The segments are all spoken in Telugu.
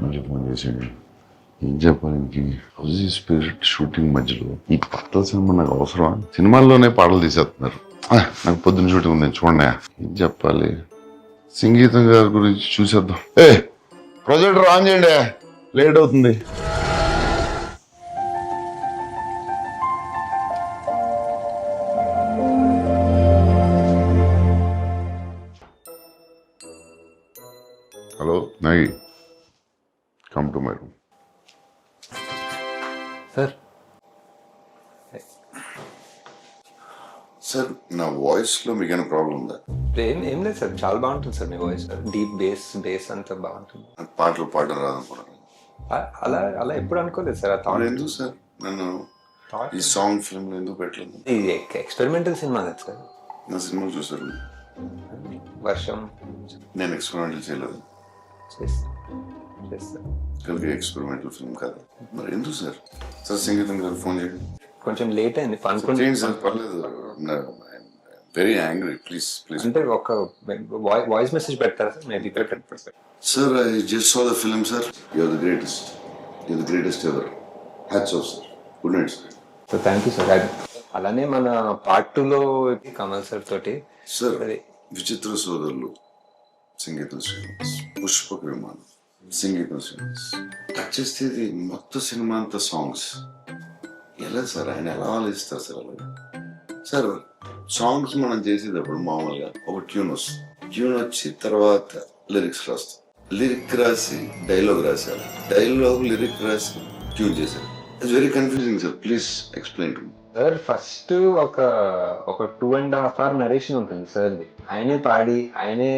మళ్ళీ ఫోన్ చేసాడు. ఏం చెప్పాలి ఇంక, హౌస్ స్పిరిట్ షూటింగ్ మధ్యలో ఈ పాటల సినిమా నాకు అవసరమా? సినిమాల్లోనే పాటలు తీసేస్తున్నారు. నాకు పొద్దున్న షూటింగ్ ఉంది చూడండి. ఏం చెప్పాలి, సంగీతం గారి గురించి చూసేద్దాం. ప్రొజెక్టర్ ఆన్ చేయండి, లేట్ అవుతుంది. Hello Nagi, come to my room. Sir sir, నా వాయిస్ లో మీకు ఏమైనా ప్రాబ్లం ఉందా? ఏం లేదు సార్, చాలా బాగుంటుంది సార్ మీ వాయిస్. డీప్ బేస్ అంతా బాగుంటుంది. నాకు పాటలు పాడడం రాదనుకున్నాను. అలా అలా ఎప్పుడు అనుకోలేదు సార్. ఎందుకు సార్ నన్ను ఈ సాంగ్ ఫిల్మ్ ఎందుకు పెట్టలేదు? ఇది ఎక్స్పెరిమెంటల్ సినిమా కదా సార్. నా సినిమాలు చూసారు? వర్షం నేను ఎక్స్పెరిమెంటల్ చేయలేదు. కలిగి ఎక్స్పెరిమెంటల్ ఫిల్మ్ కాదు. మరి ఎందుకు సార్? సార్ సంగీతం గారు ఫోన్ చేయండి. కొంచెం లేట్ అయింది చేయండి సార్, పర్లేదు. Very angry, please please. అంటే ఒక వాయిస్ మెసేజ్ పెడతారా sir? Maybe sir, I just saw the film sir. You're the greatest, you're the greatest ever. Hats off sir. Good night sir. So thank you sir. అలానే మన పార్ట్ 2లో కమల్ సార్ తోటి సార్ విచిత్ర సోదరులు, సంగీతం శ్రీనివాస్, పుష్పక విమానం, సంగీతం శ్రీనివాస్. కట్ చేస్తే ఇది మొత్తం సినిమా అంతా సాంగ్స్. ఎలా సార్, ఆయన ఎలా ఆలోచిస్తారు సార్? అలాగే సార్, సాంగ్స్ మనం చేసేటప్పుడు మామూలుగా ఒక ట్యూన్ వస్తుంది. ట్యూన్ వచ్చి తర్వాత లిరిక్స్ రాస్తాం. లిరిక్ రాసి డైలాగ్ రాశారు, డైలాగ్ లిరిక్ రాసి ట్యూన్ చేశారు. It's very confusing sir. Please explain to me. Sir first ఒక 2.5 hour నరేషన్ ఉంటుంది సార్. ఆయనే పాడి ఆయనే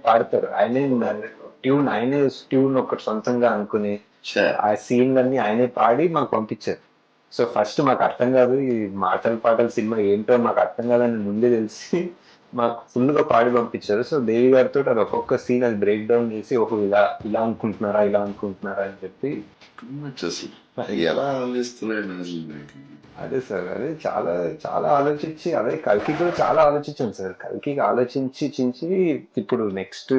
పాడతారు. ఆయనే ట్యూన్ ఒకటి సొంతంగా అనుకుని ఆ సీన్లన్నీ ఆయనే పాడి మాకు పంపించారు. సో ఫస్ట్ మాకు అర్థం కాదు, ఈ పాటల సినిమా ఏంటో మాకు అర్థం కాదని ముందే తెలిసి మాకు ఫుల్ గా పాడి పంపించారు. సో దేవి గారితో అది ఒక్కొక్క సీన్ అది బ్రేక్ డౌన్ చేసి ఇలా అనుకుంటున్నారా అని చెప్పి ఎలా ఆలోచిస్తున్నాడు. అదే సార్, అదే చాలా చాలా ఆలోచించి, అదే కల్కి కూడా చాలా ఆలోచించాం సార్. కల్కి ఆలోచించి ఇప్పుడు నెక్స్ట్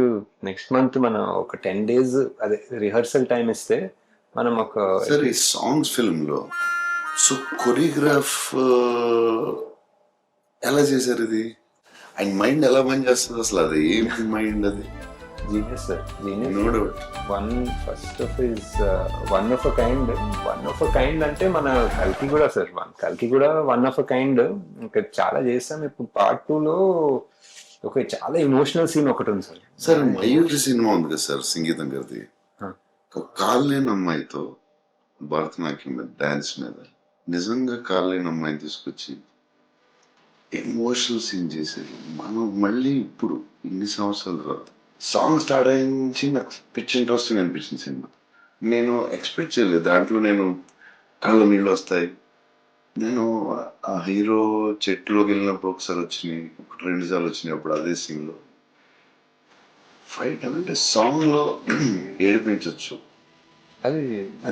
మంత్ మనం ఒక 10 days అదే రిహర్సల్ టైం ఇస్తే మనం ఒక సార్ ఈ సాంగ్స్ ఫిల్మ్ లో సో కొరియోగ్రాఫ్ ఎలా చేశారు? ఇది ఆయన మైండ్ ఎలా పని చేస్తుంది అసలు? అది ఏంటి మైండ్? అది genius sir, genius. No doubt. One of a kind అంటే మన కల్కి కూడా సార్. కల్కి కూడా వన్ ఆఫ్ అ కైండ్. ఇంకా చాలా చేస్తాం. ఇప్పుడు పార్ట్ 2లో ఒక చాలా ఎమోషనల్ సీన్ ఒకటి ఉంది సార్. సార్ మయూరి సినిమా ఉంది కదా సార్, సంగీతం గారిది. కాల్ లేని అమ్మాయితో భరతనాట్యం మీద, డాన్స్ మీద, నిజంగా కాల్ లేని అమ్మాయిని తీసుకొచ్చి ఎమోషనల్ సీన్ చేసేది. మనం మళ్ళీ ఇప్పుడు ఇన్ని సంవత్సరాల తర్వాత సాంగ్ స్టార్ట్ అయించి నాకు పిచ్చి ఇంట్రెస్టింగ్ అనిపించింది సినిమా. నేను ఎక్స్పెక్ట్ చేయలేదు దాంట్లో నేను కళ్ళ నీళ్ళు వస్తాయి. నేను ఆ హీరో చెట్టులోకి వెళ్ళినప్పుడు ఒకసారి వచ్చినాయి, 2 సార్లు వచ్చినాయి. అప్పుడు అదే సీన్ లో ఫైట్ అంటే సాంగ్ లో ఏడిపించవచ్చు.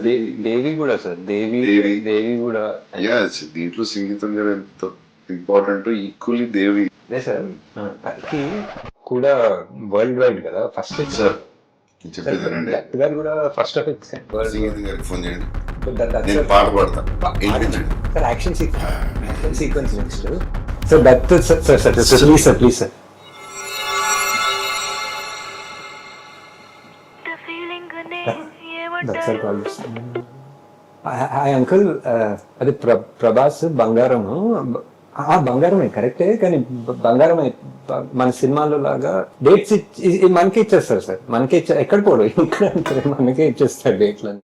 అది దేవి కూడా సార్. దేవి కూడా దీంట్లో సంగీతం గారు ఎంత ఇంపార్టెంట్, ఈక్వల్లీ దేవి. అదే సార్, కల్కి కూడా వరల్డ్ వైడ్ కదా ఫస్ట్ సార్. చెప్పేదానండి, గారు కూడా ఫస్ట్ ఆఫ్ ఇట్స్ సంగీతం గారికి ఫోన్ చేయండి, నేను పాట పాడతాను. Sir action sequence next sir. That sir please sir. Sir call చేస్తాను. హాయ్ అంకుల్, అది ప్రభాస్ బంగారము. బంగారమే కరెక్టే, కానీ బంగారమే మన సినిమాలో లాగా డేట్స్ మనకే ఇచ్చేస్తారు సార్. మనకే ఎక్కడ పోడు ఇక్కడ మనకే ఇచ్చేస్తారు డేట్లని.